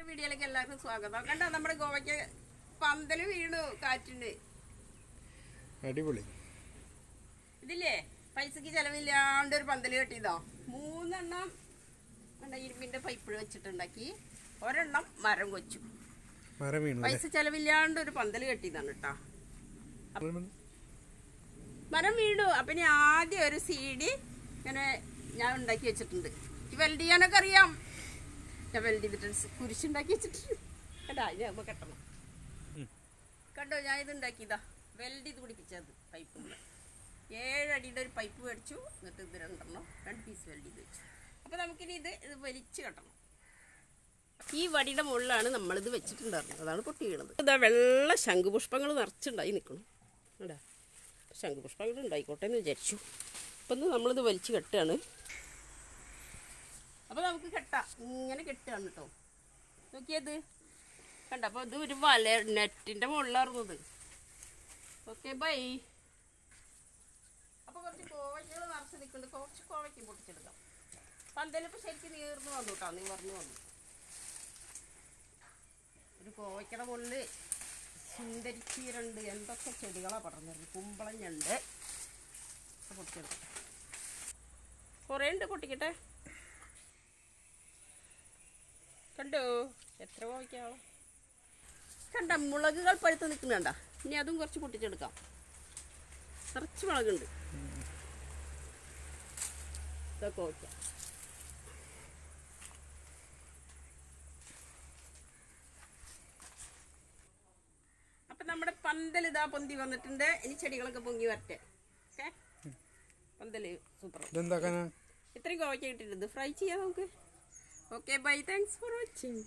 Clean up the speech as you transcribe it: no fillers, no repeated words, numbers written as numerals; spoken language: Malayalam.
വീഡിയോയിലേക്ക് എല്ലാവർക്കും സ്വാഗതം. കണ്ടോ നമ്മുടെ ഗോവയ്ക്ക് പന്തല് വീണു കാറ്റിന്. അടിപൊളി. ഇതില്ലേ പൈസക്ക് ചെലവില്ലാണ്ട് ഒരു പന്തല് കെട്ടിയതോ. 3 എണ്ണം ഇരുമ്പിന്റെ പൈപ്പ് വെച്ചിട്ടുണ്ടാക്കി, ഒരെണ്ണം മരം കൊച്ചു. പൈസ ചെലവില്ലാണ്ട് ഒരു പന്തല് കെട്ടിയതാണ് കേട്ടോ. മരം വീണു. അപ്പൊ ഇനി ആദ്യം ഒരു സീഡി ഇങ്ങനെ ഞാൻ ഉണ്ടാക്കി വെച്ചിട്ടുണ്ട്. ഈ വെൽഡ് ചെയ്യാനൊക്കെ അറിയാം. ഞാൻ വെൽഡ് ചെയ്തിട്ട് കുരിശുണ്ടാക്കി വെച്ചിട്ടുണ്ട് കേട്ടാ. ഇത് കെട്ടണം. കണ്ടോ, ഞാൻ ഇത് ഉണ്ടാക്കിയതാ, വെൽഡ് ചെയ്ത് പിടിപ്പിച്ചത്. പൈപ്പ് 7 അടിയുടെ ഒരു പൈപ്പ് മേടിച്ചു. എന്നിട്ട് ഇത് 2 പീസ് വെൽഡ് ചെയ്ത് വെച്ചു. അപ്പൊ നമുക്കിനി ഇത് വലിച്ച് കെട്ടണം. ഈ വടിയുടെ മുകളിലാണ് നമ്മളിത് വെച്ചിട്ടുണ്ടായിരുന്നത്. അതാണ് പൊട്ടി വീണത്. ഇതാ വെള്ള ശംഖുപുഷ്പങ്ങൾ നിറച്ചുണ്ടായി നിൽക്കണം. കേട്ടാ, ശംഖുപുഷ്പങ്ങൾ ഉണ്ടായിക്കോട്ടെ എന്ന് വിചാരിച്ചു. അപ്പം നമ്മളിത് വലിച്ച് കെട്ടുകയാണ്. അപ്പോൾ നമുക്ക് കെട്ടാം. ഇങ്ങനെ കെട്ടുകയാണ് കേട്ടോ. നോക്കിയത് കണ്ട. അപ്പോൾ ഇത് ഒരു നെറ്റിൻ്റെ മുകളിലായിരുന്നത്. Okay, by. അപ്പോൾ കുറച്ച് കോവയ്ക്കകൾ നിറച്ച് നിൽക്കുന്നുണ്ട്. കുറച്ച് കോവയ്ക്കും പൊട്ടിച്ചെടുക്കാം. പന്തലിപ്പോൾ ശരിക്കും നീർന്ന് വന്നു കേട്ടോ, നീർന്ന് വന്നു. ഒരു കോവയ്ക്കയുടെ മുകളിൽ സുന്ദരിച്ചീരുണ്ട്. എന്തൊക്കെ ചെടികളാണ് പടർന്നത്. കുമ്പളഞ്ഞുണ്ട്. പൊട്ടിച്ചെടുക്കട്ടെ. കുറേ ഉണ്ട്, പൊട്ടിക്കട്ടെ. കണ്ടോ എത്ര കോവയ്ക്കാളോ. കണ്ട, മുളകുകൾ പഴുത്ത് നിൽക്കുന്നുണ്ട. ഇനി അതും കുറച്ച് പൊട്ടിച്ചെടുക്കാം. നിറച്ച് മുളകുണ്ട്. ഇതൊക്കെ ഓക്കെ. അപ്പം നമ്മുടെ പന്തൽ ഇതാ പൊന്തി വന്നിട്ടുണ്ട്. ഇനി ചെടികളൊക്കെ പൊങ്ങി വരട്ടെ. Okay, പന്തല് super. ഇതെന്താക്കാനാ ഇത്രയും കോവയ്ക്ക കിട്ടിയിട്ടുണ്ട്. ഫ്രൈ ചെയ്യാം നമുക്ക്. Okay, bye. Thanks for watching.